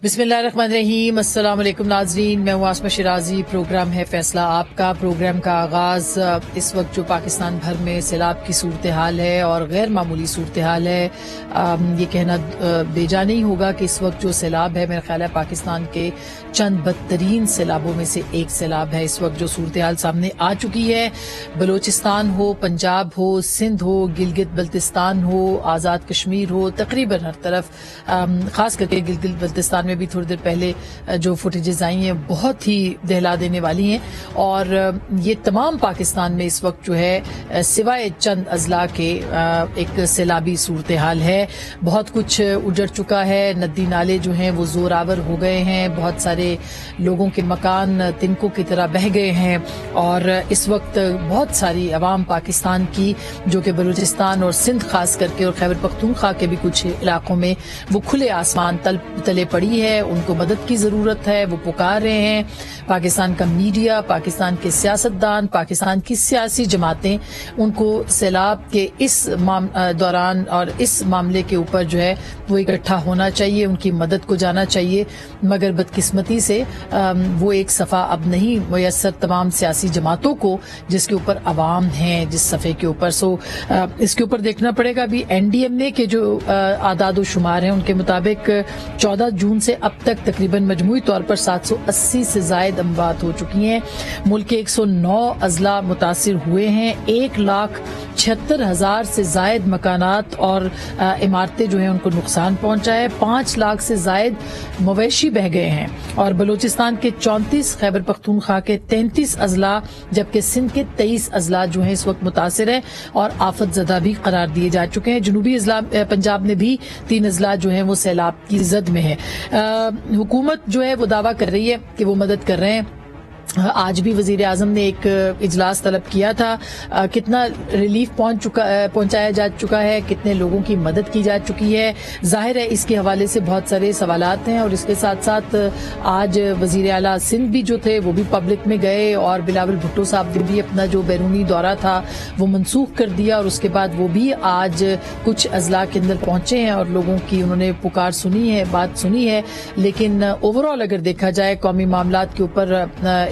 بسم اللہ الرحمن الرحیم۔ السلام علیکم ناظرین، میں ہوں آسمہ شیرازی۔ پروگرام ہے فیصلہ آپ کا۔ پروگرام کا آغاز اس وقت جو پاکستان بھر میں سیلاب کی صورتحال ہے اور غیر معمولی صورتحال ہے، یہ کہنا بیجا نہیں ہوگا کہ اس وقت جو سیلاب ہے میرا خیال ہے پاکستان کے چند بدترین سیلابوں میں سے ایک سیلاب ہے۔ اس وقت جو صورتحال سامنے آ چکی ہے، بلوچستان ہو، پنجاب ہو، سندھ ہو، گلگت بلتستان ہو، آزاد کشمیر ہو، تقریباً ہر طرف، خاص کر کے گلگت بلتستان میں بھی تھوڑی دیر پہلے جو فوٹیجز آئی ہیں بہت ہی دہلا دینے والی ہیں، اور یہ تمام پاکستان میں اس وقت جو ہے سوائے چند اضلاع کے ایک سیلابی صورتحال ہے۔ بہت کچھ اجڑ چکا ہے، ندی نالے جو ہیں وہ زور آور ہو گئے ہیں، بہت سارے لوگوں کے مکان تنکوں کی طرح بہہ گئے ہیں، اور اس وقت بہت ساری عوام پاکستان کی جو کہ بلوچستان اور سندھ خاص کر کے اور خیبر پختونخوا کے بھی کچھ علاقوں میں وہ کھلے آسمان تلے پڑی ہے، ان کو مدد کی ضرورت ہے، وہ پکار رہے ہیں۔ پاکستان کا میڈیا، پاکستان کے سیاستدان، پاکستان کی سیاسی جماعتیں ان کو سیلاب کے اس دوران اور اس معاملے کے اوپر جو ہے وہ اکٹھا ہونا چاہیے، ان کی مدد کو جانا چاہیے، مگر بدقسمتی سے وہ ایک صفحہ اب نہیں میسر تمام سیاسی جماعتوں کو جس کے اوپر عوام ہیں جس صفحے کے اوپر۔ اس کے اوپر دیکھنا پڑے گا۔ بھی این ڈی ایم اے کے جو اعداد و شمار ہیں ان کے مطابق 14 جون سے اب تک تقریباً مجموعی طور پر 780 سے زائد اموات ہو چکی ہیں۔ ملک کے 109 اضلاع متاثر ہوئے ہیں۔ 1,76,000 سے زائد مکانات اور عمارتیں جو ہیں ان کو نقصان پہنچا ہے۔ 5 لاکھ سے زائد مویشی بہہ گئے ہیں، اور بلوچستان کے 34، خیبر پختونخوا کے 33 اضلاع جبکہ سندھ کے 23 اضلاع جو ہیں اس وقت متاثر ہیں اور آفت زدہ بھی قرار دیے جا چکے ہیں۔ جنوبی پنجاب میں بھی 3 اضلاع جو ہیں وہ سیلاب کی زد میں ہیں۔ حکومت جو ہے وہ دعویٰ کر رہی ہے کہ وہ مدد کر رہے ہیں۔ آج بھی وزیر اعظم نے ایک اجلاس طلب کیا تھا۔ کتنا ریلیف پہنچایا جا چکا ہے، کتنے لوگوں کی مدد کی جا چکی ہے، ظاہر ہے اس کے حوالے سے بہت سارے سوالات ہیں، اور اس کے ساتھ ساتھ آج وزیر اعلیٰ سندھ بھی جو تھے وہ بھی پبلک میں گئے، اور بلاول بھٹو صاحب نے بھی اپنا جو بیرونی دورہ تھا وہ منسوخ کر دیا، اور اس کے بعد وہ بھی آج کچھ اضلاع کے اندر پہنچے ہیں اور لوگوں کی انہوں نے پکار سنی ہے، بات سنی ہے۔ لیکن اوور آل اگر دیکھا جائے قومی معاملات کے اوپر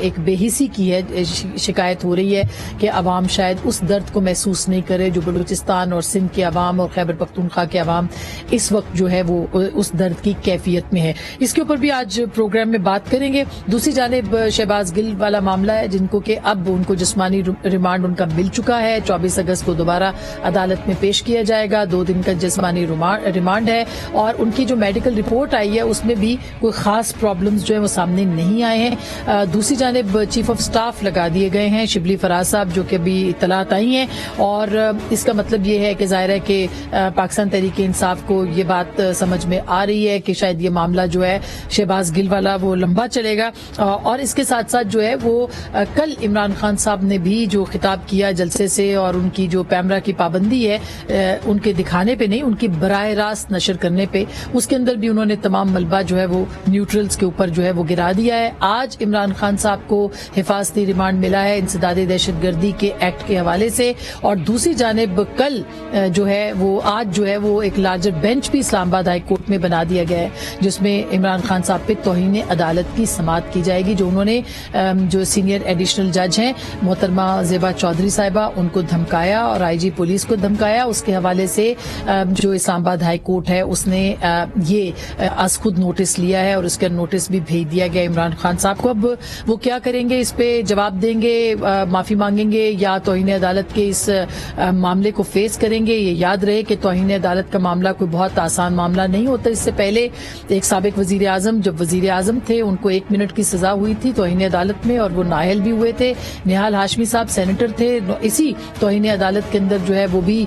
ایک بے حسی کی ہے شکایت ہو رہی ہے کہ عوام شاید اس درد کو محسوس نہیں کرے جو بلوچستان اور سندھ کے عوام اور خیبر پختونخوا کے عوام اس وقت جو ہے وہ اس درد کی کیفیت میں ہے۔ اس کے اوپر بھی آج پروگرام میں بات کریں گے۔ دوسری جانب شہباز گل والا معاملہ ہے، جن کو کہ اب ان کو جسمانی ریمانڈ ان کا مل چکا ہے۔ 24 اگست کو دوبارہ عدالت میں پیش کیا جائے گا۔ 2 دن کا جسمانی ریمانڈ ہے، اور ان کی جو میڈیکل رپورٹ آئی ہے اس میں بھی کوئی خاص پرابلمز جو ہے وہ سامنے نہیں آئے ہیں۔ دوسری جانب چیف آف سٹاف لگا دیے گئے ہیں شبلی فراز صاحب، جو کہ ابھی اطلاعات آئی ہیں، اور اس کا مطلب یہ ہے کہ ظاہر ہے کہ پاکستان تحریک انصاف کو یہ بات سمجھ میں آ رہی ہے کہ شاید یہ معاملہ جو ہے شہباز گل والا وہ لمبا چلے گا۔ اور اس کے ساتھ ساتھ جو ہے وہ کل عمران خان صاحب نے بھی جو خطاب کیا جلسے سے، اور ان کی جو کیمرہ کی پابندی ہے ان کے دکھانے پہ نہیں، ان کی براہ راست نشر کرنے پہ، اس کے اندر بھی انہوں نے تمام ملبہ جو ہے وہ نیوٹرلز کے اوپر جو ہے وہ گرا دیا ہے۔ آج عمران خان صاحب کو حفاظتی ریمانڈ ملا ہے انسداد دہشت گردی کے ایکٹ کے حوالے سے، اور دوسری جانب کل جو ہے وہ آج جو ہے وہ ایک لارجر بینچ بھی اسلام آباد ہائی کورٹ میں بنا دیا گیا ہے، جس میں عمران خان صاحب پہ توہین عدالت کی سماعت کی جائے گی، جو انہوں نے جو سینئر ایڈیشنل جج ہیں محترمہ زیبا چودھری صاحبہ ان کو دھمکایا اور آئی جی پولیس کو دھمکایا، اس کے حوالے سے جو اسلام آباد ہائی کورٹ ہے اس نے یہ از خود نوٹس لیا ہے، اور اس کا نوٹس بھی بھیج دیا گیا عمران خان صاحب کو۔ اب وہ کیا کریں گے، اس پہ جواب دیں گے، معافی مانگیں گے، یا توہین عدالت کے اس معاملے کو فیس کریں گے۔ یہ یاد رہے کہ توہین عدالت کا معاملہ کوئی بہت آسان معاملہ نہیں ہوتا۔ اس سے پہلے ایک سابق وزیر اعظم جب وزیر اعظم تھے ان کو 1 منٹ کی سزا ہوئی تھی توہین عدالت میں، اور وہ نااہل بھی ہوئے تھے۔ نہال ہاشمی صاحب سینیٹر تھے، اسی توہین عدالت کے اندر جو ہے وہ بھی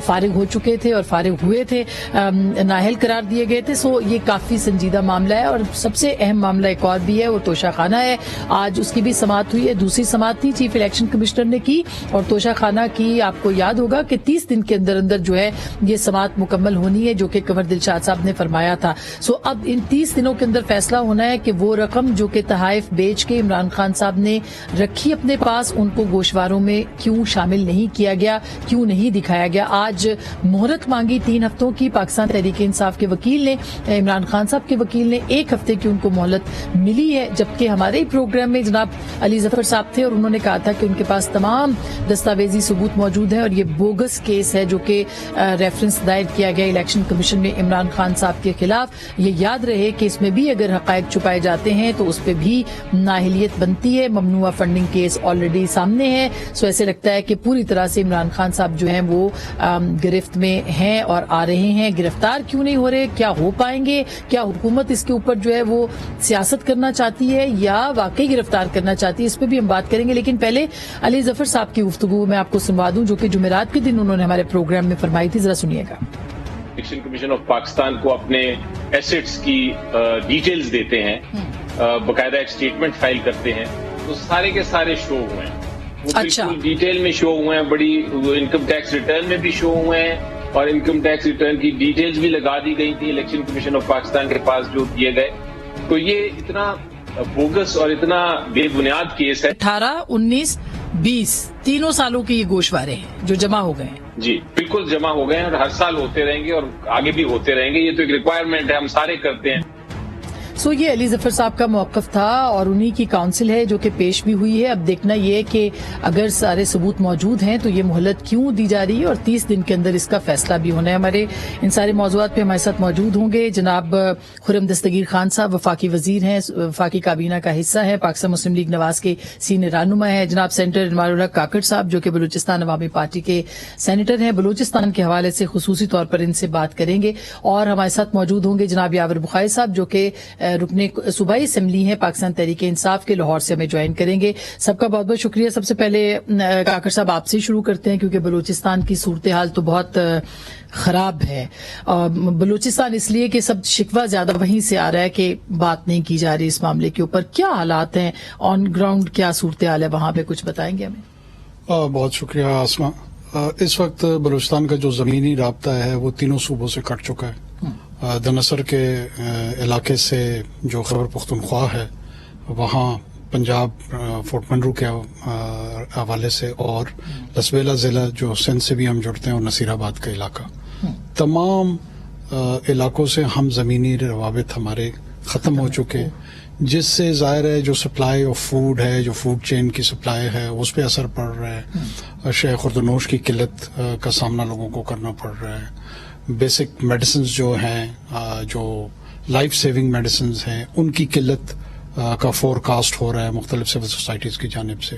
فارغ ہو چکے تھے اور فارغ ہوئے تھے، نااہل قرار دیے گئے تھے۔ سو یہ کافی سنجیدہ معاملہ ہے، اور سب سے اہم معاملہ ایک اور بھی ہے، وہ توشہ خانہ ہے۔ آج آج اس کی بھی سماعت ہوئی ہے. دوسری سماعت تھی چیف الیکشن کمشنر نے کی اور توشہ خانہ کی. آپ کو یاد ہوگا کہ 30 دن کے اندر اندر جو ہے یہ سماعت مکمل ہونی ہے جو کہ کنور دلشاد صاحب نے فرمایا تھا. سو اب ان 30 دنوں کے اندر فیصلہ ہونا ہے کہ وہ رقم جو کہ تحائف بیچ کے عمران خان صاحب نے رکھی اپنے پاس ان کو گوشواروں میں کیوں شامل نہیں کیا گیا, کیوں نہیں دکھایا گیا. آج مہلت مانگی 3 ہفتوں کی پاکستان تحریک انصاف کے وکیل نے, عمران خان صاحب کے وکیل نے 1 ہفتے کی ان کو مہلت ملی ہے, جبکہ ہمارے ہی پروگرام میں جناب علی ظفر صاحب تھے اور انہوں نے کہا تھا کہ ان کے پاس تمام دستاویزی ثبوت موجود ہے اور یہ بوگس کیس ہے جو کہ ریفرنس دائر کیا گیا الیکشن کمیشن میں عمران خان صاحب کے خلاف. یہ یاد رہے کہ اس میں بھی اگر حقائق چھپائے جاتے ہیں تو اس پہ بھی نااہلیت بنتی ہے. ممنوعہ فنڈنگ کیس آلریڈی سامنے ہے. سو ایسے لگتا ہے کہ پوری طرح سے عمران خان صاحب جو ہیں وہ گرفت میں ہیں اور آ رہے ہیں. گرفتار کیوں نہیں ہو رہے, کیا ہو پائیں گے, کیا حکومت اس کے اوپر جو ہے وہ سیاست کرنا چاہتی ہے یا واقعی گرفتار کرنا چاہتی ہے, اس پہ بھی ہم بات کریں گے. لیکن پہلے علی ظفر صاحب کی گفتگو میں آپ کو سنوا دوں جو کہ جمعرات کے دن انہوں نے ہمارے پروگرام میں فرمائی تھی, ذرا سنیے گا. الیکشن کمیشن آف پاکستان کو اپنے ایسٹس کی ڈیٹیلز دیتے ہیں, باقاعدہ ایک اسٹیٹمنٹ فائل کرتے ہیں, تو سارے کے سارے شو ہوئے ہیں. وہ بالکل ڈیٹیل میں شو ہوئے ہیں, بڑی انکم ٹیکس ریٹرن میں بھی شو ہوئے ہیں اور انکم ٹیکس ریٹرن کی ڈیٹیلز بھی لگا دی گئی تھی الیکشن کمیشن آف پاکستان کے پاس جو کیے گئے. تو یہ اتنا بوگس اور اتنا بے بنیاد کیس ہے. 18, 19, 20 تینوں سالوں کے یہ گوشوارے ہیں جو جمع ہو گئے ہیں. جی بالکل جمع ہو گئے ہیں اور ہر سال ہوتے رہیں گے اور آگے بھی ہوتے رہیں گے. یہ تو ایک ریکوائرمنٹ ہے, ہم سارے کرتے ہیں. سو یہ علی ظفر صاحب کا موقف تھا اور انہی کی کاؤنسل ہے جو کہ پیش بھی ہوئی ہے. اب دیکھنا یہ ہے کہ اگر سارے ثبوت موجود ہیں تو یہ مہلت کیوں دی جا رہی ہے اور 30 دن کے اندر اس کا فیصلہ بھی ہونا ہے. ہمارے ان سارے موضوعات پہ ہمارے ساتھ موجود ہوں گے جناب خرم دستگیر خان صاحب, وفاقی وزیر ہیں, وفاقی کابینہ کا حصہ ہے, پاکستان مسلم لیگ نواز کے سینئر رہنما ہے. جناب سینیٹر انوار الحق کاکڑ صاحب جو کہ بلوچستان عوامی پارٹی کے سینیٹر ہیں, بلوچستان کے حوالے سے خصوصی طور پر ان سے بات کریں گے. اور ہمارے ساتھ موجود ہوں گے جناب یاور بخاری صاحب جو کہ رکن صوبائی اسمبلی ہیں پاکستان تحریک انصاف کے, لاہور سے ہمیں جوائن کریں گے. سب کا بہت بہت شکریہ. سب سے پہلے کاکڑ صاحب آپ سے شروع کرتے ہیں کیونکہ بلوچستان کی صورتحال تو بہت خراب ہے. بلوچستان اس لیے کہ سب شکوہ زیادہ وہیں سے آ رہا ہے کہ بات نہیں کی جا رہی اس معاملے کے اوپر. کیا حالات ہیں آن گراؤنڈ, کیا صورتحال ہے وہاں پہ, کچھ بتائیں گے ہمیں؟ بہت شکریہ آسما. اس وقت بلوچستان کا جو زمینی رابطہ ہے وہ تینوں صوبوں سے کٹ چکا ہے. دنسر کے علاقے سے جو خیبر پختونخوا ہے وہاں پنجاب فورٹ منرو کے حوالے سے اور لسبیلا ضلع جو سندھ سے بھی ہم جڑتے ہیں اور نصیر آباد کا علاقہ, تمام علاقوں سے ہم زمینی روابط ہمارے ختم ہو چکے, جس سے ظاہر ہے جو سپلائی آف فوڈ ہے, جو فوڈ چین کی سپلائی ہے اس پہ اثر پڑ رہا ہے. شے خوردنوش کی قلت کا سامنا لوگوں کو کرنا پڑ رہا ہے. بیسک میڈیسنز جو ہیں, جو لائف سیونگ میڈیسنز ہیں, ان کی قلت کا فور کاسٹ ہو رہا ہے مختلف سول سوسائٹیز کی جانب سے.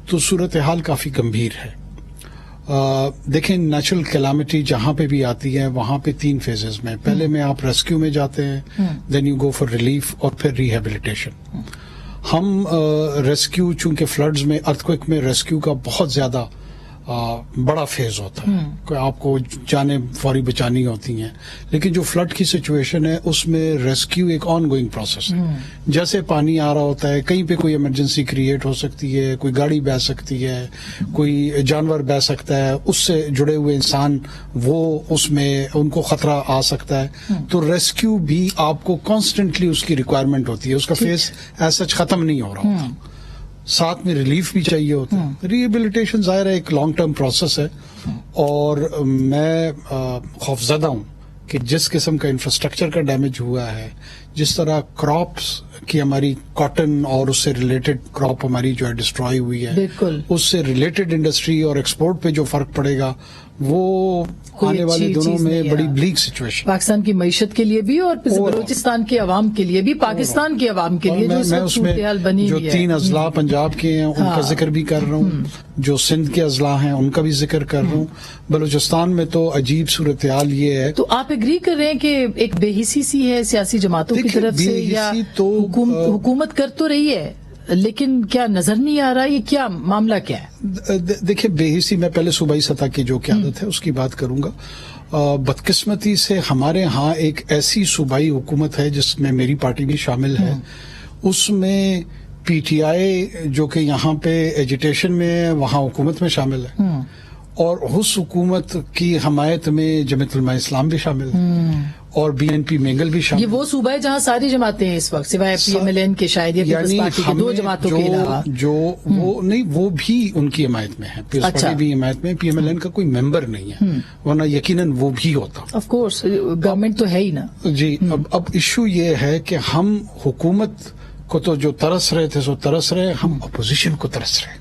تو صورتحال کافی گمبھیر ہے. دیکھیں نیچرل کیلامٹی جہاں پہ بھی آتی ہے وہاں پہ 3 فیزز میں, پہلے میں آپ ریسکیو میں جاتے ہیں, then you go for relief اور پھر ریہیبلیٹیشن. ہم ریسکیو چونکہ فلڈز میں, ارتھکویک میں ریسکیو کا بہت زیادہ بڑا فیز ہوتا ہے کہ آپ کو جانیں فوری بچانی ہوتی ہیں, لیکن جو فلڈ کی سچویشن ہے اس میں ریسکیو ایک آن گوئنگ پروسیس ہے. جیسے پانی آ رہا ہوتا ہے, کہیں پہ کوئی ایمرجنسی کریٹ ہو سکتی ہے, کوئی گاڑی بہہ سکتی ہے, کوئی جانور بہہ سکتا ہے, اس سے جڑے ہوئے انسان وہ اس میں ان کو خطرہ آ سکتا ہے. تو ریسکیو بھی آپ کو کانسٹنٹلی اس کی ریکوائرمنٹ ہوتی ہے, اس کا فیز ایسا ختم نہیں ہو رہا ہوتا. ساتھ میں ریلیف بھی چاہیے ہوتا ہے. ریہیبلیٹیشن ظاہر ہے ایک لانگ ٹرم پروسیس ہے اور میں خوفزدہ ہوں کہ جس قسم کا انفراسٹرکچر کا ڈیمیج ہوا ہے, جس طرح کراپس کی ہماری کاٹن اور اس سے ریلیٹڈ کراپ ہماری جو ہے ڈسٹرائی ہوئی ہے, اس سے ریلیٹڈ انڈسٹری اور ایکسپورٹ پہ جو فرق پڑے گا وہ آنے والے دنوں میں بڑی بلیک سچویشن پاکستان کی معیشت کے لیے بھی اور بلوچستان کے عوام کے لیے بھی, پاکستان کے عوام کے لیے. میں اس میں جو 3 اضلاع پنجاب کے ہیں ان کا ذکر بھی کر رہا ہوں, جو سندھ کے اضلاع ہیں ان کا بھی ذکر کر رہا ہوں. بلوچستان میں تو عجیب صورتحال یہ ہے. تو آپ ایگری کر رہے ہیں کہ ایک بے حسی سی ہے سیاسی جماعتوں کی طرف سے, یا حکومت کر تو رہی ہے لیکن کیا نظر نہیں آ رہا, یہ کیا معاملہ کیا ہے؟ دیکھیں بے حسی, میں پہلے صوبائی سطح کی جو قیادت ہے اس کی بات کروں گا. بدقسمتی سے ہمارے ہاں ایک ایسی صوبائی حکومت ہے جس میں میری پارٹی بھی شامل ہے, اس میں پی ٹی آئی جو کہ یہاں پہ ایجیٹیشن میں وہاں حکومت میں شامل ہے اور اس حکومت کی حمایت میں جمعیت علماء اسلام بھی شامل ہے اور بی این پی مینگل بھی شامل یہ وہ صوبہ ہے جہاں ساری جماعتیں ہیں اس وقت سوائے پی ایم ایل این کے شاید یا پیپلز پارٹی کے 2 جماعتوں کے علاوہ جو وہ نہیں وہ بھی ان کی حمایت میں ہے پیپلز پارٹی بھی حمایت میں پی ایم ایل این کا کوئی ممبر نہیں ہے ورنہ یقیناً وہ بھی ہوتا آف کورس گورنمنٹ تو ہے ہی نا جی اب ایشو یہ ہے کہ ہم حکومت کو تو جو ترس رہے تھے سو ترس رہے ہم اپوزیشن کو ترس رہے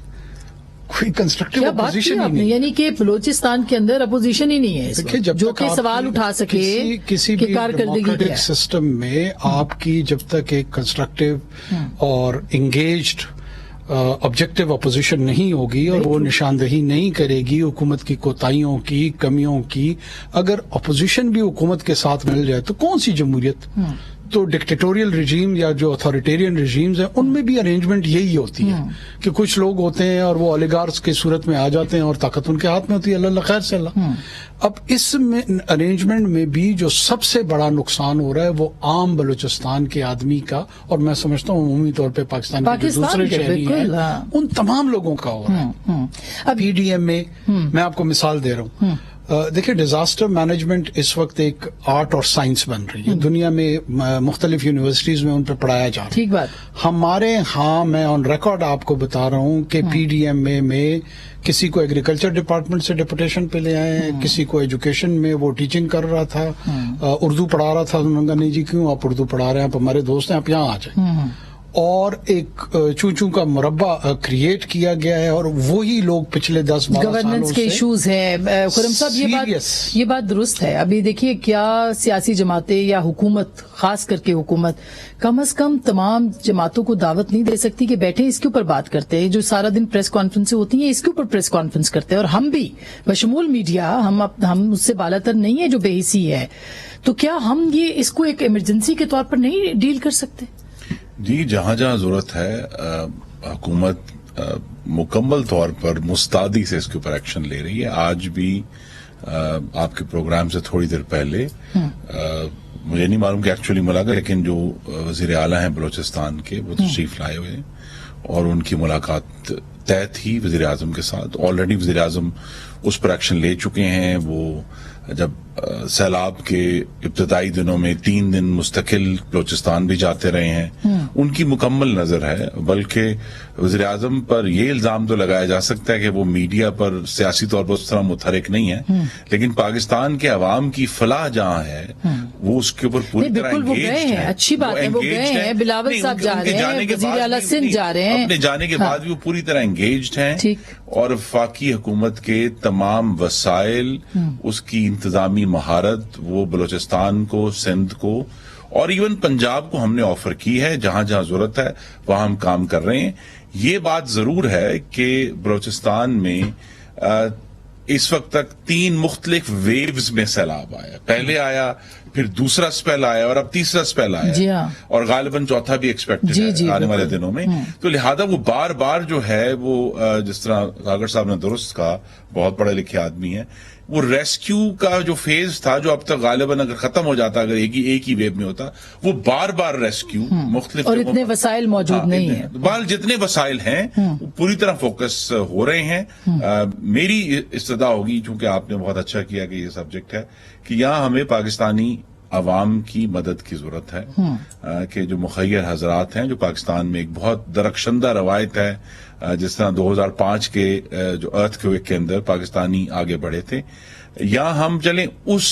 کوئی کنسٹرکٹیو اپوزیشن ہی نہیں یعنی کہ بلوچستان کے اندر اپوزیشن ہی نہیں ہے جو کہ سوال اٹھا سکے کسی بھی ڈیموکریٹک سسٹم میں آپ کی جب تک ایک کنسٹرکٹیو اور انگیجڈ آبجیکٹو اپوزیشن نہیں ہوگی اور وہ نشاندہی نہیں کرے گی حکومت کی کوتاہیوں کی کمیوں کی اگر اپوزیشن بھی حکومت کے ساتھ مل جائے تو کون سی جمہوریت تو ڈکٹیٹوریل رجیم یا جو اتھارٹیرین رجیمز ہیں ان میں بھی ارینجمنٹ یہی ہوتی ہے کہ کچھ لوگ ہوتے ہیں اور وہ اولیگارس کی صورت میں آ جاتے ہیں اور طاقت ان کے ہاتھ میں ہوتی ہے اللہ خیر سے اللہ اب اس میں ارینجمنٹ میں بھی جو سب سے بڑا نقصان ہو رہا ہے وہ عام بلوچستان کے آدمی کا اور میں سمجھتا ہوں عمومی طور پہ پاکستان کے دوسرے شہری ہیں ان تمام لوگوں کا ہو رہا ہے پی ڈی ایم میں آپ کو مثال دے رہا ہوں دیکھیں ڈیزاسٹر مینجمنٹ اس وقت ایک آرٹ اور سائنس بن رہی ہے دنیا میں مختلف یونیورسٹیز میں ان پہ پڑھایا جا رہا ہے ٹھیک بات ہمارے ہاں میں آن ریکارڈ آپ کو بتا رہا ہوں کہ پی ڈی ایم میں کسی کو ایگریکلچر ڈپارٹمنٹ سے ڈپوٹیشن پہ لے آئے ہیں کسی کو ایجوکیشن میں وہ ٹیچنگ کر رہا تھا اردو پڑھا رہا تھا انہوں نے کہا نہیں جی کیوں آپ اردو پڑھا رہے ہیں آپ ہمارے دوست ہیں آپ یہاں آ جائیں اور ایک چون کا مربع کریٹ کیا گیا ہے اور وہی لوگ پچھلے 10-12 سالوں سے گورننس کے ایشوز ہیں خرم صاحب یہ بات درست ہے ابھی دیکھیے کیا سیاسی جماعتیں یا حکومت خاص کر کے حکومت کم از کم تمام جماعتوں کو دعوت نہیں دے سکتی کہ بیٹھے اس کے اوپر بات کرتے ہیں جو سارا دن پریس کانفرنس ہوتی ہیں اس کے اوپر پریس کانفرنس کرتے ہیں اور ہم بھی بشمول میڈیا ہم اس سے بالاتر نہیں ہے جو بے حسی ہے تو کیا ہم یہ اس کو ایک ایمرجنسی کے طور پر نہیں ڈیل کر سکتے جی جہاں جہاں ضرورت ہے حکومت مکمل طور پر مستعدی سے اس کے اوپر ایکشن لے رہی ہے آج بھی آپ کے پروگرام سے تھوڑی دیر پہلے مجھے نہیں معلوم کہ ایکچولی ملاقات لیکن جو وزیر اعلیٰ ہیں بلوچستان کے وہ تشریف لائے ہوئے ہیں اور ان کی ملاقات طے تھی وزیر اعظم کے ساتھ آلریڈی وزیر اعظم اس پر ایکشن لے چکے ہیں وہ جب سیلاب کے ابتدائی دنوں میں 3 دن مستقل بلوچستان بھی جاتے رہے ہیں ان کی مکمل نظر ہے بلکہ وزیر اعظم پر یہ الزام تو لگایا جا سکتا ہے کہ وہ میڈیا پر سیاسی طور پر اس طرح متحرک نہیں ہے لیکن پاکستان کے عوام کی فلاح جہاں ہے وہ اس کے اوپر پوری طرح انگیجڈ ہے اچھی بات ہے وہ گئے ہیں بلاول صاحب جا رہے ہیں وزیر اعلیٰ سندھ جا رہے ہیں اپنے جانے کے بعد بھی وہ پوری طرح انگیجڈ ہیں اور وفاقی حکومت کے تمام وسائل اس کی انتظامی مہارت وہ بلوچستان کو سندھ کو اور ایون پنجاب کو ہم نے آفر کی ہے جہاں جہاں ضرورت ہے وہاں ہم کام کر رہے ہیں یہ بات ضرور ہے کہ بلوچستان میں اس وقت تک 3 مختلف ویوز میں سیلاب آیا پہلے آیا پھر دوسرا سپیل آیا اور اب تیسرا سپیل آیا اور غالباً چوتھا بھی ایکسپیکٹڈ ہے آنے والے دنوں میں تو لہذا وہ بار بار جو ہے وہ جس طرح ساگر صاحب نے درست کہا بہت پڑھے لکھے آدمی ہیں وہ ریسکیو کا جو فیز تھا جو اب تک غالباً اگر ختم ہو جاتا اگر ایک ہی ویو میں ہوتا وہ بار بار ریسکیو مختلف اور اتنے وسائل موجود نہیں ہیں بال جتنے وسائل ہیں پوری طرح فوکس ہو رہے ہیں میری استدعا ہوگی چونکہ آپ نے بہت اچھا کیا کہ یہ سبجیکٹ ہے کہ یہاں ہمیں پاکستانی عوام کی مدد کی ضرورت ہے کہ جو مخیر حضرات ہیں جو پاکستان میں ایک بہت درخشندہ روایت ہے جس طرح 2005 کے جو ارتھ کویک کے اندر پاکستانی آگے بڑھے تھے یہاں ہم چلیں اس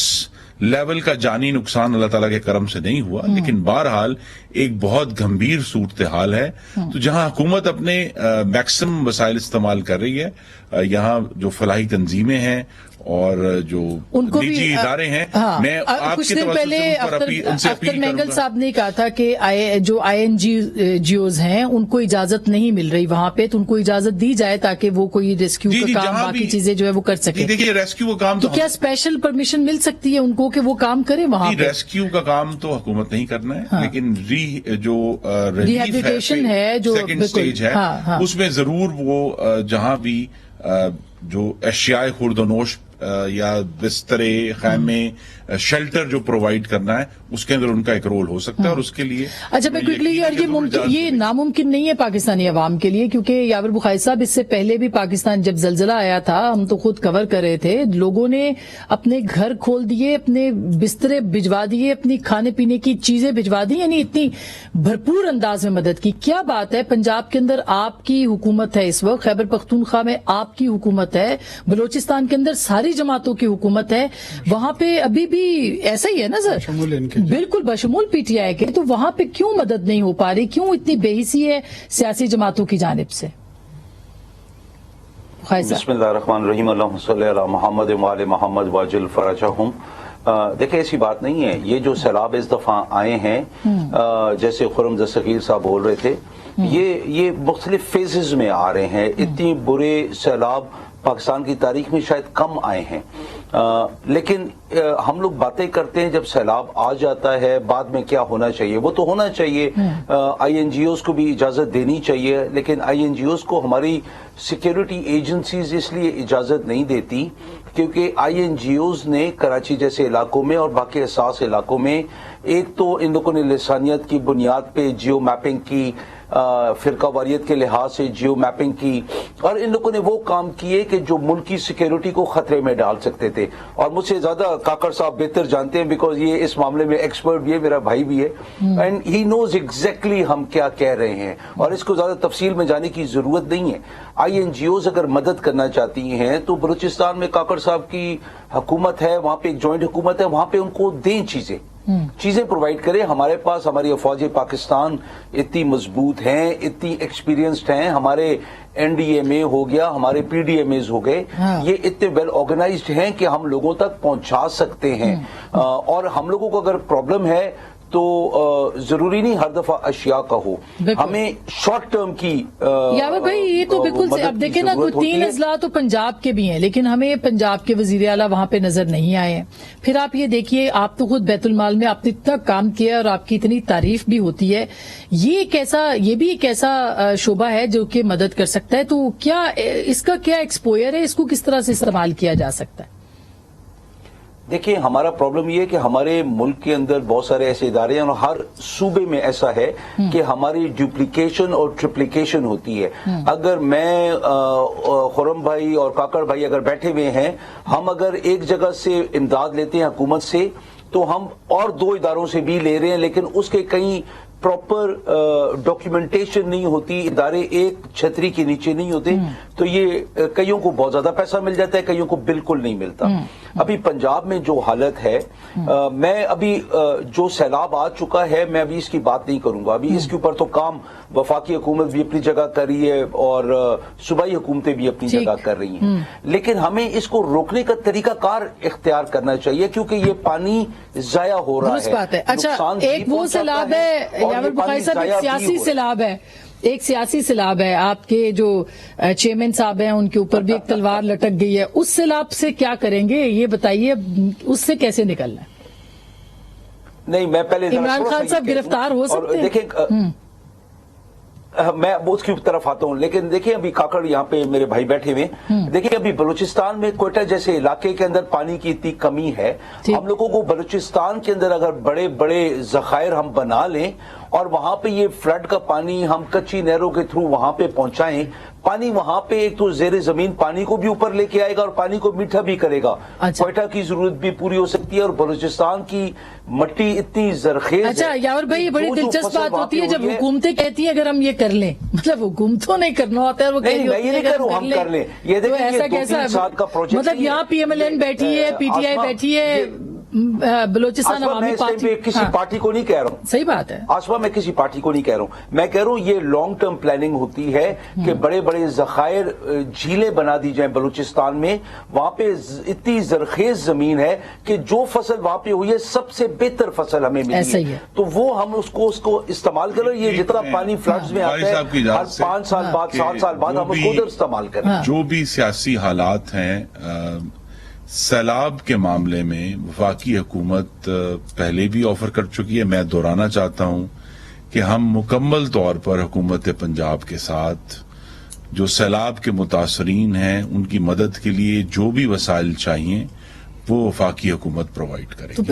لیول کا جانی نقصان اللہ تعالیٰ کے کرم سے نہیں ہوا لیکن بہرحال ایک بہت گمبھیر صورتحال ہے تو جہاں حکومت اپنے میکسیمم وسائل استعمال کر رہی ہے یہاں جو فلاحی تنظیمیں ہیں اور جو نجی ادارے ہیں میں آپ کچھ دن پہلے اختر مینگل صاحب نے کہا تھا کہ جو آئی این جی اوز ہیں ان کو اجازت نہیں مل رہی وہاں پہ تو ان کو اجازت دی جائے تاکہ وہ کوئی ریسکیو کا کام باقی چیزیں جو ہے وہ کر سکے دیکھیے ریسکیو کا کام تو کیا اسپیشل پرمیشن مل سکتی ہے ان کو کہ وہ کام کرے وہاں ریسکیو کا کام تو حکومت نہیں کرنا ہے لیکن جو ریہیبلیٹیشن ہے جو سیکنڈ سٹیج ہے اس میں ضرور وہ جہاں بھی جو اشیاء خورد و نوش یا بسترے خیمے شیلٹر جو پرووائڈ کرنا ہے اس کے اندر ان کا ایک رول ہو سکتا ہے اور اس کے لیے اچھا میں کوئکلی یہ ناممکن نہیں ہے پاکستانی عوام کے لیے کیونکہ یاور بخاری صاحب اس سے پہلے بھی پاکستان جب زلزلہ آیا تھا ہم تو خود کور کر رہے تھے لوگوں نے اپنے گھر کھول دیے اپنے بسترے بھجوا دیے اپنی کھانے پینے کی چیزیں بھجوا دی یعنی اتنی بھرپور انداز میں مدد کی کیا بات ہے پنجاب کے اندر آپ کی حکومت ہے اس وقت خیبر پختونخوا میں آپ کی حکومت ہے بلوچستان کے اندر ساری جماعتوں کی حکومت ہے وہاں پہ ابھی بھی ایسا ہی ہے نا سر بالکل بشمول پی ٹی آئی کے تو وہاں پہ کیوں مدد نہیں ہو پا رہی کیوں اتنی بے حسی ہے سیاسی جماعتوں کی جانب سے بسم اللہ الرحمن الرحیم اللہم صلی علی محمد وعلی محمد واجل فرجہم دیکھیں ایسی بات نہیں ہے یہ جو سیلاب اس دفعہ آئے ہیں جیسے خرم دستگیر صاحب بول رہے تھے یہ مختلف فیزز میں آ رہے ہیں اتنی برے سیلاب پاکستان کی تاریخ میں شاید کم آئے ہیں لیکن ہم لوگ باتیں کرتے ہیں جب سیلاب آ جاتا ہے بعد میں کیا ہونا چاہیے وہ تو ہونا چاہیے آئی این جی اوز کو بھی اجازت دینی چاہیے لیکن آئی این جی اوز کو ہماری سیکیورٹی ایجنسیز اس لیے اجازت نہیں دیتی کیونکہ آئی این جی اوز نے کراچی جیسے علاقوں میں اور باقی حساس علاقوں میں ایک تو ان لوگوں نے لسانیت کی بنیاد پہ جیو میپنگ کی فرقہ واریت کے لحاظ سے جیو میپنگ کی اور ان لوگوں نے وہ کام کیے کہ جو ملک کی سیکیورٹی کو خطرے میں ڈال سکتے تھے اور مجھ سے زیادہ کاکڑ صاحب بہتر جانتے ہیں بیکاز یہ اس معاملے میں ایکسپرٹ بھی ہے میرا بھائی بھی ہے اینڈ ہی نوز ایگزیکٹلی ہم کیا کہہ رہے ہیں اور اس کو زیادہ تفصیل میں جانے کی ضرورت نہیں ہے آئی این جی اوز اگر مدد کرنا چاہتی ہیں تو بلوچستان میں کاکڑ صاحب کی حکومت ہے وہاں پہ ایک جوائنٹ حکومت ہے وہاں پہ ان کو دیں چیزیں پرووائڈ کریں ہمارے پاس ہماری افواج پاکستان اتنی مضبوط ہیں اتنی ایکسپیرینسڈ ہیں ہمارے این ڈی ایم اے ہو گیا hمارے پی ڈی ایم ایز ہو گئے یہ اتنے ویل آرگنائزڈ ہیں کہ ہم لوگوں تک پہنچا سکتے ہیں اور ہم لوگوں کو اگر پرابلم ہے تو ضروری نہیں ہر دفعہ اشیاء کا ہو ہمیں شارٹ ٹرم کی یاور بھائی یہ تو بالکل اب دیکھیں نا کوئی 3 اضلاع تو پنجاب کے بھی ہیں لیکن ہمیں پنجاب کے وزیر اعلیٰ وہاں پہ نظر نہیں آئے ہیں پھر آپ یہ دیکھیے آپ تو خود بیت المال میں آپ نے اتنا کام کیا اور آپ کی اتنی تعریف بھی ہوتی ہے یہ بھی ایک ایسا شعبہ ہے جو کہ مدد کر سکتا ہے تو کیا اس کا کیا ایکسپوئر ہے اس کو کس طرح سے استعمال کیا جا سکتا ہے دیکھیں ہمارا پرابلم یہ ہے کہ ہمارے ملک کے اندر بہت سارے ایسے ادارے ہیں اور ہر صوبے میں ایسا ہے کہ ہماری ڈپلیکیشن اور ٹرپلیکیشن ہوتی ہے اگر میں خرم بھائی اور کاکڑ بھائی اگر بیٹھے ہوئے ہیں ہم اگر ایک جگہ سے امداد لیتے ہیں حکومت سے تو ہم اور 2 اداروں سے بھی لے رہے ہیں لیکن اس کے کئی پراپر ڈاکیومنٹیشن نہیں ہوتی ادارے ایک چھتری کے نیچے نہیں ہوتے تو یہ کئیوں کو بہت زیادہ پیسہ مل جاتا ہے کئیوں کو بالکل نہیں ملتا ابھی پنجاب میں جو حالت ہے میں ابھی جو سیلاب آ چکا ہے میں ابھی اس کی بات نہیں کروں گا ابھی اس کے اوپر تو کام وفاقی حکومت بھی اپنی جگہ کر رہی ہے اور صوبائی حکومتیں بھی اپنی جگہ کر رہی ہیں لیکن ہمیں اس کو روکنے کا طریقہ کار اختیار کرنا چاہیے کیونکہ یہ پانی ضائع ہو رہا ہے اچھا ایک وہ سیلاب ہے یاور بخاری صاحب ایک سیاسی سیلاب ہے ایک سیاسی سیلاب ہے آپ کے جو چیئرمین صاحب ہیں ان کے اوپر بھی ایک تلوار لٹک گئی ہے اس سیلاب سے کیا کریں گے یہ بتائیے اس سے کیسے نکلنا ہے نہیں میں پہلے عمران خان صاحب گرفتار ہو سکتے ہیں دیکھیں میں اس کی طرف آتا ہوں لیکن دیکھیں ابھی کاکڑ یہاں پہ میرے بھائی بیٹھے ہوئے دیکھیں ابھی بلوچستان میں کوئٹہ جیسے علاقے کے اندر پانی کی اتنی کمی ہے ہم لوگوں کو بلوچستان کے اندر اگر بڑے بڑے ذخائر ہم بنا لیں اور وہاں پہ یہ فلڈ کا پانی ہم کچی نہروں کے تھرو وہاں پہ پہنچائیں پانی وہاں پہ ایک تو زیر زمین پانی کو بھی اوپر لے کے آئے گا اور پانی کو میٹھا بھی کرے گا کوئٹہ کی ضرورت بھی پوری ہو سکتی ہے اور بلوچستان کی مٹی اتنی زرخیز ہے اچھا یاور بھائی یہ بڑی دلچسپ بات ہوتی ہے جب حکومتیں کہتی ہیں اگر ہم یہ کر لیں مطلب حکومتوں نہیں کرنا ہوتا ہے وہ ہم کر لیں یہ دیکھیں مطلب یہاں پی ایم ایل این بیٹھی ہے پی ٹی آئی بیٹھی ہے بلوچستان عوامی پارٹی کسی پارٹی کو نہیں کہہ رہا ہوں صحیح بات ہے آسما میں کسی پارٹی کو نہیں کہہ رہا ہوں میں کہہ رہا ہوں یہ لانگ ٹرم پلاننگ ہوتی ہے کہ بڑے بڑے ذخائر جھیلیں بنا دی جائیں بلوچستان میں وہاں پہ اتنی زرخیز زمین ہے کہ جو فصل وہاں پہ ہوئی ہے سب سے بہتر فصل ہمیں ملی ہے تو وہ ہم اس کو استعمال کریں یہ جتنا پانی فلڈز میں آتا ہے ہر 5 سال بعد 7 سال بعد ہم اس کو ادھر استعمال کریں جو بھی سیاسی حالات ہیں سیلاب کے معاملے میں وفاقی حکومت پہلے بھی آفر کر چکی ہے میں دہرانا چاہتا ہوں کہ ہم مکمل طور پر حکومت پنجاب کے ساتھ جو سیلاب کے متاثرین ہیں ان کی مدد کے لیے جو بھی وسائل چاہیے وہ وفاقی حکومت پرووائڈ کرے. تو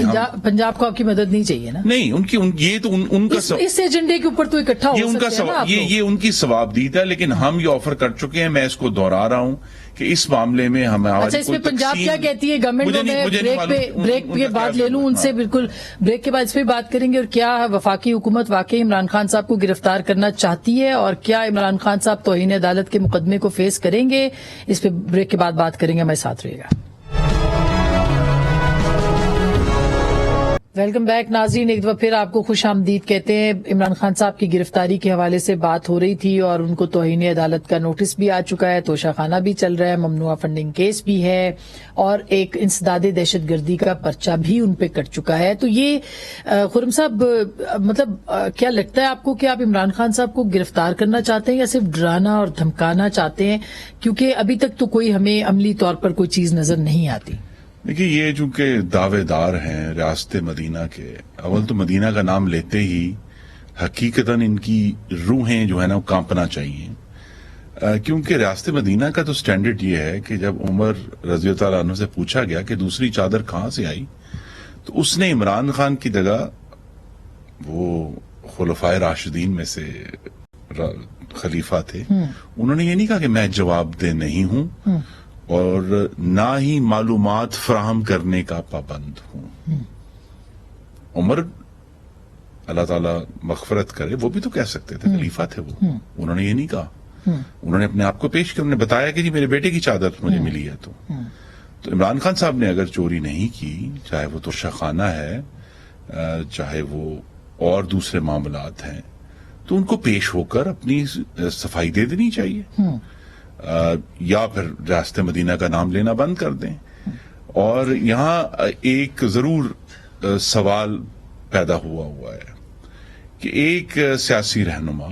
پنجاب کو آپ کی مدد نہیں چاہیے نا؟ نہیں، یہ تو ان کا اس ایجنڈے کے اوپر تو اکٹھا ہو سکتے ہیں نا آپ لوگ. یہ ان کی ثوابدید ہے، لیکن ہم یہ آفر کر چکے ہیں. میں اس کو دوہرا رہا ہوں کہ اس معاملے میں ہمارا اچھا، اس میں پنجاب کیا کہتی ہے گورنمنٹ؟ میں بریک کے بعد لے لوں ان سے، بالکل بریک کے بعد اس پہ بات کریں گے. اور کیا وفاقی حکومت واقعی عمران خان صاحب کو گرفتار کرنا چاہتی ہے، اور کیا عمران خان صاحب توہین عدالت کے مقدمے کو فیس کریں گے؟ اس پہ بریک کے بعد بات کریں گے. ہمارے ساتھ رہیے گا. ویلکم بیک ناظرین، ایک دفعہ پھر آپ کو خوش آمدید کہتے ہیں. عمران خان صاحب کی گرفتاری کے حوالے سے بات ہو رہی تھی اور ان کو توہین عدالت کا نوٹس بھی آ چکا ہے، توشہ خانہ بھی چل رہا ہے، ممنوعہ فنڈنگ کیس بھی ہے، اور ایک انسداد دہشت گردی کا پرچہ بھی ان پہ کٹ چکا ہے. تو یہ خرم صاحب، مطلب کیا لگتا ہے آپ کو کہ آپ عمران خان صاحب کو گرفتار کرنا چاہتے ہیں یا صرف ڈرانا اور دھمکانا چاہتے ہیں؟ کیونکہ ابھی تک تو کوئی ہمیں عملی طور پر کوئی چیز نظر نہیں آتی. دیکھیے، یہ چونکہ دعوے دار ہیں ریاست مدینہ کے، اول تو مدینہ کا نام لیتے ہی حقیقتاً ان کی روحیں جو ہے نا وہ کانپنا چاہیے. کیونکہ ریاست مدینہ کا تو سٹینڈرڈ یہ ہے کہ جب عمر رضی اللہ تعالیٰ عنہ سے پوچھا گیا کہ دوسری چادر کہاں سے آئی، تو اس نے عمران خان کی جگہ وہ خلفائے راشدین میں سے خلیفہ تھے، انہوں نے یہ نہیں کہا کہ میں جواب دہ نہیں ہوں اور نہ ہی معلومات فراہم کرنے کا پابند ہوں. عمر اللہ تعالیٰ مغفرت کرے، وہ بھی تو کہہ سکتے تھے، خلیفہ تھے وہ. انہوں نے یہ نہیں کہا، انہوں نے اپنے آپ کو پیش کیا، انہوں نے بتایا کہ جی میرے بیٹے کی چادر مجھے ملی ہے. تو عمران خان صاحب نے اگر چوری نہیں کی، چاہے وہ توشہ خانہ ہے، چاہے وہ اور دوسرے معاملات ہیں، تو ان کو پیش ہو کر اپنی صفائی دے دینی چاہیے، یا پھر ریاست مدینہ کا نام لینا بند کر دیں. اور یہاں ایک ضرور سوال پیدا ہوا ہے کہ ایک سیاسی رہنما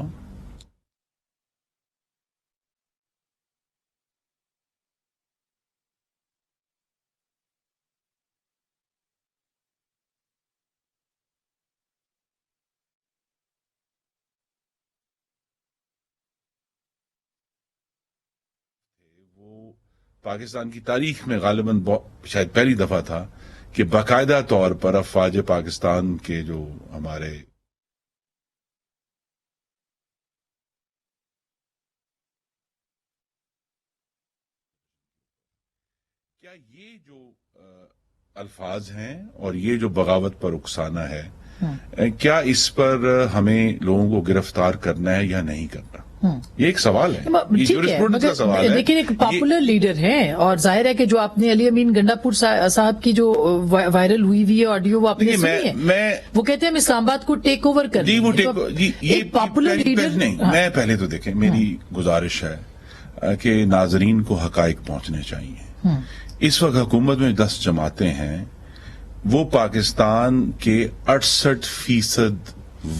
پاکستان کی تاریخ میں غالباً شاید پہلی دفعہ تھا کہ باقاعدہ طور پر افواج پاکستان کے جو ہمارے کیا یہ جو الفاظ ہیں اور یہ جو بغاوت پر اکسانا ہے، کیا اس پر ہمیں لوگوں کو گرفتار کرنا ہے یا نہیں کرنا؟ یہ ایک سوال ہے، لیکن ایک پاپولر لیڈر ہیں، اور ظاہر ہے کہ جو آپ نے علی امین گنڈا پور صاحب کی جو وائرل ہوئی آڈیو وہ آپ نے سنی ہے، وہ کہتے ہیں ہم اسلام آباد کو ٹیک اوور کر دیں. ایک پاپولر لیڈر نہیں. میں پہلے تو دیکھیں، میری گزارش ہے کہ ناظرین کو حقائق پہنچنے چاہیے. اس وقت حکومت میں 10 جماعتیں ہیں، وہ پاکستان کے 68%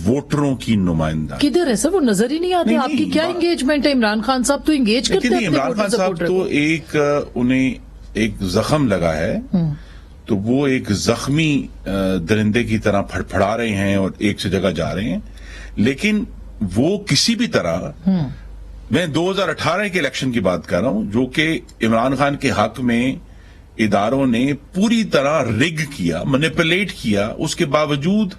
ووٹروں کی نمائندہ. کدھر ہے سر؟ وہ نظر ہی نہیں آتے. آپ کی کیا انگیجمنٹ ہے؟ عمران خان صاحب تو انگیج کرتے ہیں. عمران خان صاحب تو انہیں ایک زخم لگا ہے، تو وہ ایک زخمی درندے کی طرح پھڑپھڑا رہے ہیں اور ایک سے جگہ جا رہے ہیں. لیکن وہ کسی بھی طرح، میں 2018 کے الیکشن کی بات کر رہا ہوں، جو کہ عمران خان کے حق میں اداروں نے پوری طرح رگ کیا، مینیپولیٹ کیا، اس کے باوجود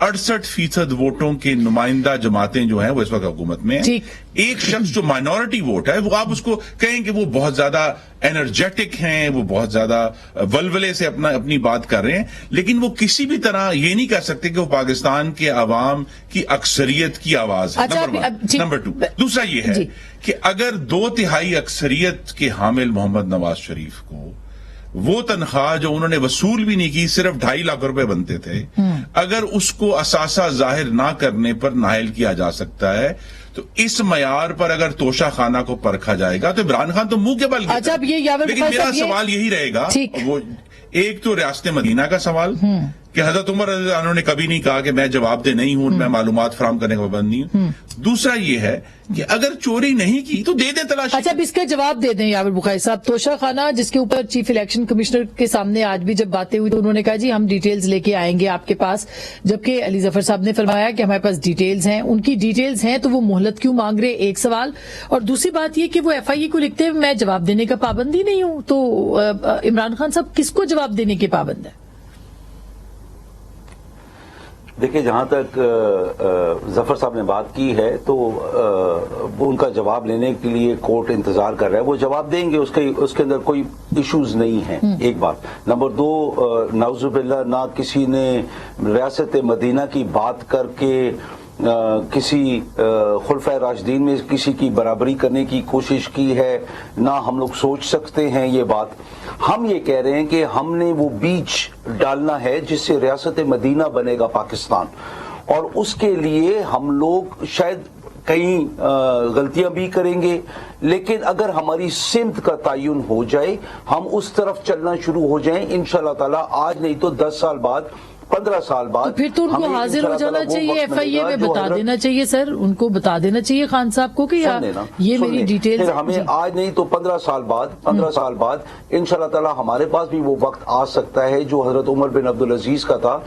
68% ووٹوں کے نمائندہ جماعتیں جو ہیں وہ اس وقت حکومت میں ہیں. ایک شخص جو مائنورٹی ووٹ ہے، وہ آپ اس کو کہیں کہ وہ بہت زیادہ انرجیٹک ہیں، وہ بہت زیادہ ولولے سے اپنی بات کر رہے ہیں، لیکن وہ کسی بھی طرح یہ نہیں کہہ سکتے کہ وہ پاکستان کے عوام کی اکثریت کی آواز ہے. نمبر 2. دوسرا یہ ہے کہ اگر 2/3 اکثریت کے حامل محمد نواز شریف کو وہ تنخواہ جو انہوں نے وصول بھی نہیں کی، صرف 2.5 لاکھ روپے بنتے تھے، اگر اس کو اثاثہ ظاہر نہ کرنے پر نااہل کیا جا سکتا ہے، تو اس معیار پر اگر توشہ خانہ کو پرکھا جائے گا تو عمران خان تو منہ کے بل گیا. لیکن میرا سوال یہی رہے گا، وہ ایک تو ریاست مدینہ کا سوال، کہ حضرت عمر رضی اللہ عنہ نے کبھی نہیں کہا کہ میں جواب دہ نہیں ہوں، میں معلومات فراہم کرنے کا پابند نہیں ہوں. دوسرا یہ ہے کہ اگر چوری نہیں کی تو دے دیں تلاشی. اچھا اب اس کا جواب دے دیں یاور بخاری صاحب. توشہ خانہ جس کے اوپر چیف الیکشن کمشنر کے سامنے آج بھی جب باتیں ہوئی تو انہوں نے کہا جی ہم ڈیٹیلز لے کے آئیں گے آپ کے پاس، جبکہ علی ظفر صاحب نے فرمایا کہ ہمارے پاس ڈیٹیلز ہیں. ان کی ڈیٹیلز ہیں تو وہ مہلت کیوں مانگ رہے؟ ایک سوال. اور دوسری بات یہ کہ وہ ایف آئی اے کو لکھتے ہیں میں جواب دینے کا پابند ہی نہیں ہوں. تو عمران خان صاحب کس کو جواب دینے کے پابند ہے؟ دیکھیں جہاں تک ظفر صاحب نے بات کی ہے تو وہ ان کا جواب لینے کے لیے کورٹ انتظار کر رہا ہے، وہ جواب دیں گے، اس کے اندر کوئی ایشوز نہیں ہیں. ایک بات. نمبر دو، نعوذ باللہ نہ کسی نے ریاست مدینہ کی بات کر کے کسی خلفائے راشدین میں کسی کی برابری کرنے کی کوشش کی ہے، نہ ہم لوگ سوچ سکتے ہیں یہ بات. ہم یہ کہہ رہے ہیں کہ ہم نے وہ بیج ڈالنا ہے جس سے ریاست مدینہ بنے گا پاکستان، اور اس کے لیے ہم لوگ شاید کئی غلطیاں بھی کریں گے، لیکن اگر ہماری سمت کا تعین ہو جائے، ہم اس طرف چلنا شروع ہو جائیں انشاءاللہ تعالی، آج نہیں تو 10 سال بعد، 15 سال بعد، پھر تو ان کو حاضر ہو جانا چاہیے ایف آئی اے میں، بتا دینا چاہیے سر، ان کو بتا دینا چاہیے خان صاحب کو کہ یہ میری ڈیٹیلز. ہمیں آج نہیں تو 15 سال بعد انشاءاللہ تعالی ہمارے پاس بھی وہ وقت آ سکتا ہے جو حضرت عمر بن عبدالعزیز کا تھا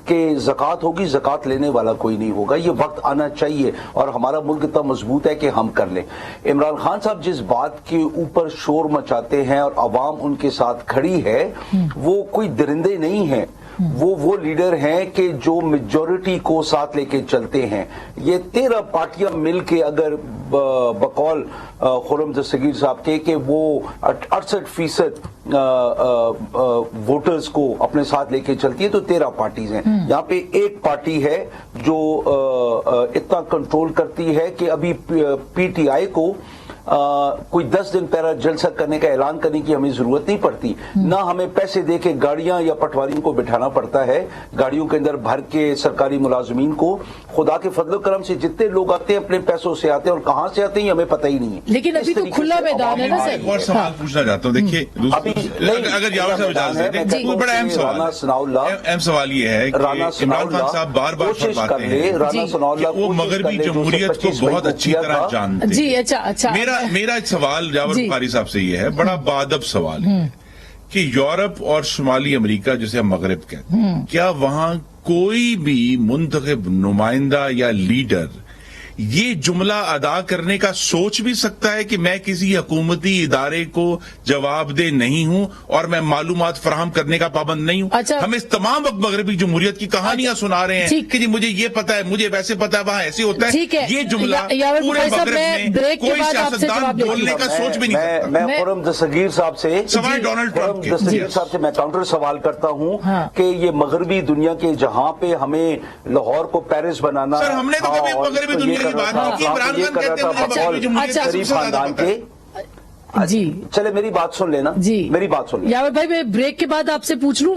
کہ زکوٰۃ ہوگی، زکوٰۃ لینے والا کوئی نہیں ہوگا. یہ وقت آنا چاہیے اور ہمارا ملک اتنا مضبوط ہے کہ ہم کر لیں. عمران خان صاحب جس بات کے اوپر شور مچاتے ہیں اور عوام ان کے ساتھ کھڑی ہے، وہ کوئی درندے نہیں ہیں، وہ لیڈر ہیں کہ جو میجورٹی کو ساتھ لے کے چلتے ہیں. یہ 13 پارٹیاں مل کے اگر بقول خرم دستگیر صاحب کے کہ وہ 68% ووٹرز کو اپنے ساتھ لے کے چلتی ہے تو 13 پارٹیز ہیں. یہاں پہ ایک پارٹی ہے جو اتنا کنٹرول کرتی ہے کہ ابھی پی ٹی آئی کو کوئی 10 دن پہلا جلسہ کرنے کا اعلان کرنے کی ہمیں ضرورت نہیں پڑتی، نہ ہمیں پیسے دے کے گاڑیاں یا پٹواریوں کو بٹھانا پڑتا ہے گاڑیوں کے اندر بھر کے سرکاری ملازمین کو. خدا کے فضل و کرم سے جتنے لوگ آتے ہیں اپنے پیسوں سے آتے ہیں اور کہاں سے آتے ہیں ہمیں پتہ ہی نہیں ہے. لیکن ابھی تو کھلا میدان ہے نا سر. ایک اور سوال پوچھنا چاہتا ہوں، دیکھیے اگر یاور صاحب اجازت دیں تو بڑا اہم سوال یہ ہے کہ عمران خان صاحب بار بار فرماتے ہیں کہ وہ مغربی جمہوریت کو بہت اچھی طرح جانتے ہیں. جی اچھا میرا ایک سوال جاور بخاری صاحب سے یہ ہے، بڑا بادب سوال ہے کہ یورپ اور شمالی امریکہ جسے ہم مغرب کہتے ہیں، کیا وہاں کوئی بھی منتخب نمائندہ یا لیڈر یہ جملہ ادا کرنے کا سوچ بھی سکتا ہے کہ میں کسی حکومتی ادارے کو جواب دہ نہیں ہوں اور میں معلومات فراہم کرنے کا پابند نہیں ہوں؟ ہم اس تمام وقت مغربی جمہوریت کی کہانیاں سنا رہے ہیں کہ جی مجھے یہ پتا ہے، مجھے ویسے پتا ہے، وہاں ایسے ہوتا ہے. یہ جملہ پورے مغرب میں کوئی سیاستدان بولنے کا سوچ بھی نہیں سکتا. میں خرم دستگیر صاحب سے سوال ڈونلڈ ٹرمپ کے دستگیر صاحب سے میں کاؤنٹر سوال کرتا ہوں کہ یہ مغربی دنیا کے جہاں پہ ہمیں لاہور کو پیرس بنانا، سر ہم نے تو کبھی مغربی دنیا جی چلے میری بات سن لینا. جی میری بات سن لینا. یاور بھائی میں بریک کے بعد آپ سے پوچھ لوں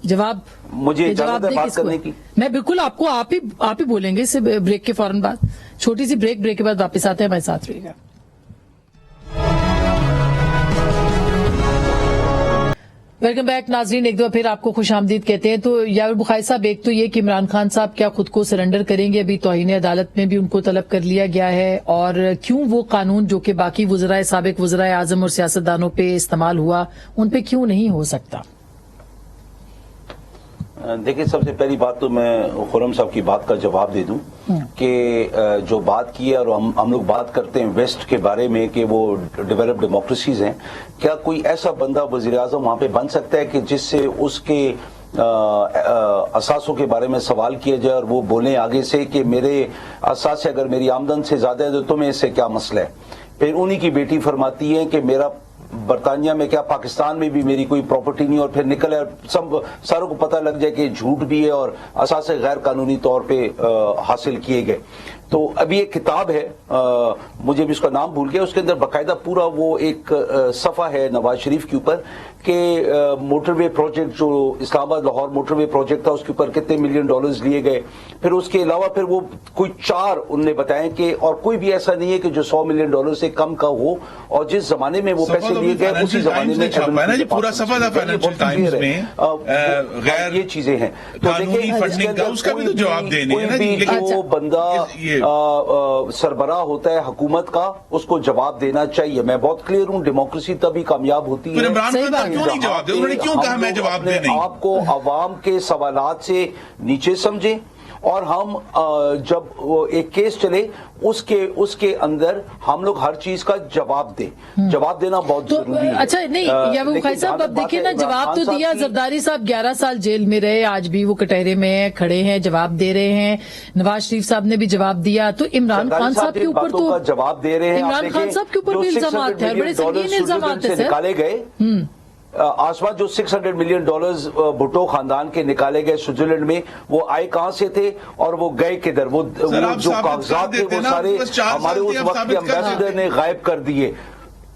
جواب، مجھے اجازت ہے بات کرنے کی؟ میں بالکل آپ کو آپ ہی بولیں گے اس بریک کے فوراً بعد. چھوٹی سی بریک کے بعد واپس آتے ہیں، ہمارے ساتھ رہیے گا. ویلکم بیک ناظرین، ایک دفعہ پھر آپ کو خوش آمدید کہتے ہیں. تو یاور بخاری صاحب، ایک تو یہ کہ عمران خان صاحب کیا خود کو سرنڈر کریں گے؟ ابھی توہین عدالت میں بھی ان کو طلب کر لیا گیا ہے، اور کیوں وہ قانون جو کہ باقی وزرائے سابق وزرائے اعظم اور سیاستدانوں پہ استعمال ہوا ان پہ کیوں نہیں ہو سکتا؟ دیکھیں سب سے پہلی بات تو میں خرم صاحب کی بات کا جواب دے دوں کہ جو بات کی ہے اور ہم لوگ بات کرتے ہیں ویسٹ کے بارے میں کہ وہ ڈیولپڈ ڈیموکریسیز ہیں، کیا کوئی ایسا بندہ وزیر اعظم وہاں پہ بن سکتا ہے کہ جس سے اس کے اثاثوں کے بارے میں سوال کیا جائے اور وہ بولیں آگے سے کہ میرے اثاثے اگر میری آمدن سے زیادہ ہے تو تمہیں اس سے کیا مسئلہ ہے؟ پھر انہی کی بیٹی فرماتی ہے کہ میرا برطانیہ میں کیا پاکستان میں بھی میری کوئی پراپرٹی نہیں، اور پھر نکلے سب ساروں کو پتہ لگ جائے کہ جھوٹ بھی ہے اور اثاثے غیر قانونی طور پہ حاصل کیے گئے. تو ابھی ایک کتاب ہے، مجھے بھی اس کا نام بھول گیا، اس کے اندر باقاعدہ پورا وہ ایک صفحہ ہے نواز شریف کے اوپر کہ موٹر وے پروجیکٹ جو اسلام آباد لاہور موٹر وے پروجیکٹ تھا اس کے اوپر کتنے ملین ڈالرز لیے گئے. پھر اس کے علاوہ پھر وہ کوئی 4 انہوں نے بتائے کہ اور کوئی بھی ایسا نہیں ہے کہ جو $100 ملین سے کم کا ہو, اور جس زمانے میں وہ پیسے لیے گئے اسی زمانے میں پورا صفحہ تھا فائنینشیل ٹائمز میں غیر یہ چیزیں ہیں. تو دیکھیں اس کا بھی تو جواب دینے ہیں نا. کوئی بھی جو بندہ سربراہ ہوتا ہے حکومت کا اس کو جواب دینا چاہیے. میں بہت کلیئر ہوں, ڈیموکریسی تبھی کامیاب ہوتی ہے. عمران خان کیوں نہیں جواب دے, انہوں نے کیوں کہا میں جواب دے نہیں. آپ کو عوام کے سوالات سے نیچے سمجھیں, اور ہم جب ایک کیس چلے اس کے اندر ہم لوگ ہر چیز کا جواب دیں. جواب دینا بہت ضروری ہے. اچھا نہیں یعقوب خائی صاحب, اب دیکھیں نا جواب تو دیا. زرداری صاحب 11 سال جیل میں رہے, آج بھی وہ کٹہرے میں کھڑے ہیں, جواب دے رہے ہیں. نواز شریف صاحب نے بھی جواب دیا. تو عمران خان صاحب کے اوپر تو جواب دے رہے ہیں. عمران خان صاحب کے اوپر بھی الزامات ہیں, بڑے سنگین الزامات ہیں سر. نکالے گئے آسما جو $600 ملین بھٹو خاندان کے نکالے گئے سوئٹزرلینڈ میں, وہ آئے کہاں سے تھے اور وہ گئے کدھر؟ وہ جو کاغذات تھے وہ سارے ہمارے اس وقت کے امبیسڈر نے غائب کر دیے.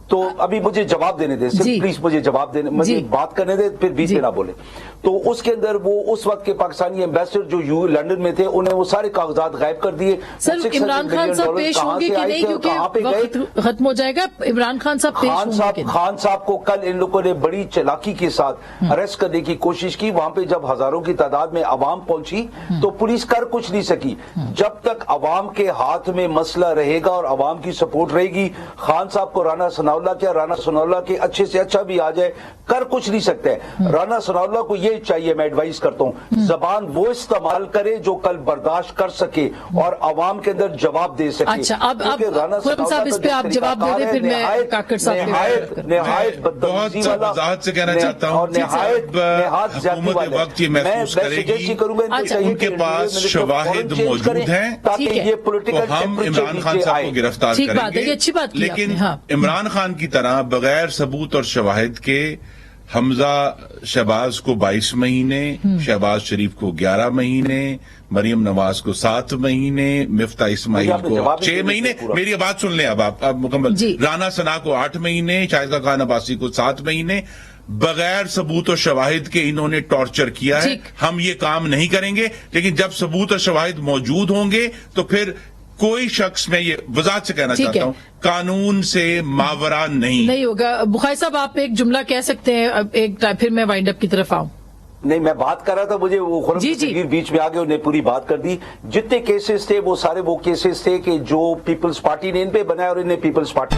تو ابھی مجھے جواب دینے دیں پلیز, مجھے جواب دینے, مجھے بات کرنے دیں, پھر بیچ میں نہ بولے. تو اس کے اندر وہ اس وقت کے پاکستانی ایمبیسڈر جو لندن میں تھے انہیں وہ سارے کاغذات غائب کر دیے. سر عمران خان صاحب پیش ہوں گے کہ نہیں, کیونکہ وقت ختم ہو جائے گا. عمران خان صاحب پیش ہوں گے. خان صاحب کو کل ان لوگوں نے بڑی چلاکی کے ساتھ اریسٹ کرنے کی کوشش کی. وہاں پہ جب ہزاروں کی تعداد میں عوام پہنچی تو پولیس کر کچھ نہیں سکی. جب تک عوام کے ہاتھ میں مسئلہ رہے گا اور عوام کی سپورٹ رہے گی, خان صاحب کو رانا ثناءاللہ کیا رانا ثناءاللہ کے اچھے سے اچھا بھی آ جائے, کر کچھ نہیں سکتے. رانا ثناءاللہ کو یہ چاہیے, میں ایڈوائز کرتا ہوں, زبان وہ استعمال کرے جو کل برداشت کر سکے اور عوام کے اندر جواب دے سکے. اچھا اب خرم صاحب اس پہ آپ جواب دے دیں, پھر میں کاکڑ صاحب نہایت بدتمیزی والا بہت وضاحت سے کہنا چاہتا ہوں, حکومت وقت یہ محسوس کرے گی ان کے پاس شواہد موجود ہیں تو ہم عمران خان صاحب کو گرفتار کریں گے. لیکن عمران خان کی طرح بغیر ثبوت اور شواہد کے حمزہ شہباز کو 22 مہینے, شہباز شریف کو 11 مہینے, مریم نواز کو 7 مہینے, مفتاح اسماعیل کو 6 مہینے, میری بات سن لیں اب آپ مکمل, رانا ثنا کو 8 مہینے, شائستہ خان عباسی کو 7 مہینے, بغیر ثبوت و شواہد کے انہوں نے ٹارچر کیا ہے. ہم یہ کام نہیں کریں گے, لیکن جب ثبوت و شواہد موجود ہوں گے تو پھر کوئی شخص, میں یہ وضاحت سے کہنا چاہتا ہوں, قانون سے ماورا نہیں ہوگا. بخاری صاحب آپ ایک جملہ کہہ سکتے ہیں, ایک پھر میں وائنڈ اپ کی طرف آؤں. نہیں, میں بات کر رہا تھا, مجھے وہ خرم بیچ میں آگے انہیں پوری بات کر دی. جتنے کیسز تھے وہ سارے وہ کیسز تھے کہ جو پیپلز پارٹی نے ان پہ بنایا اور انہیں پیپلز پارٹی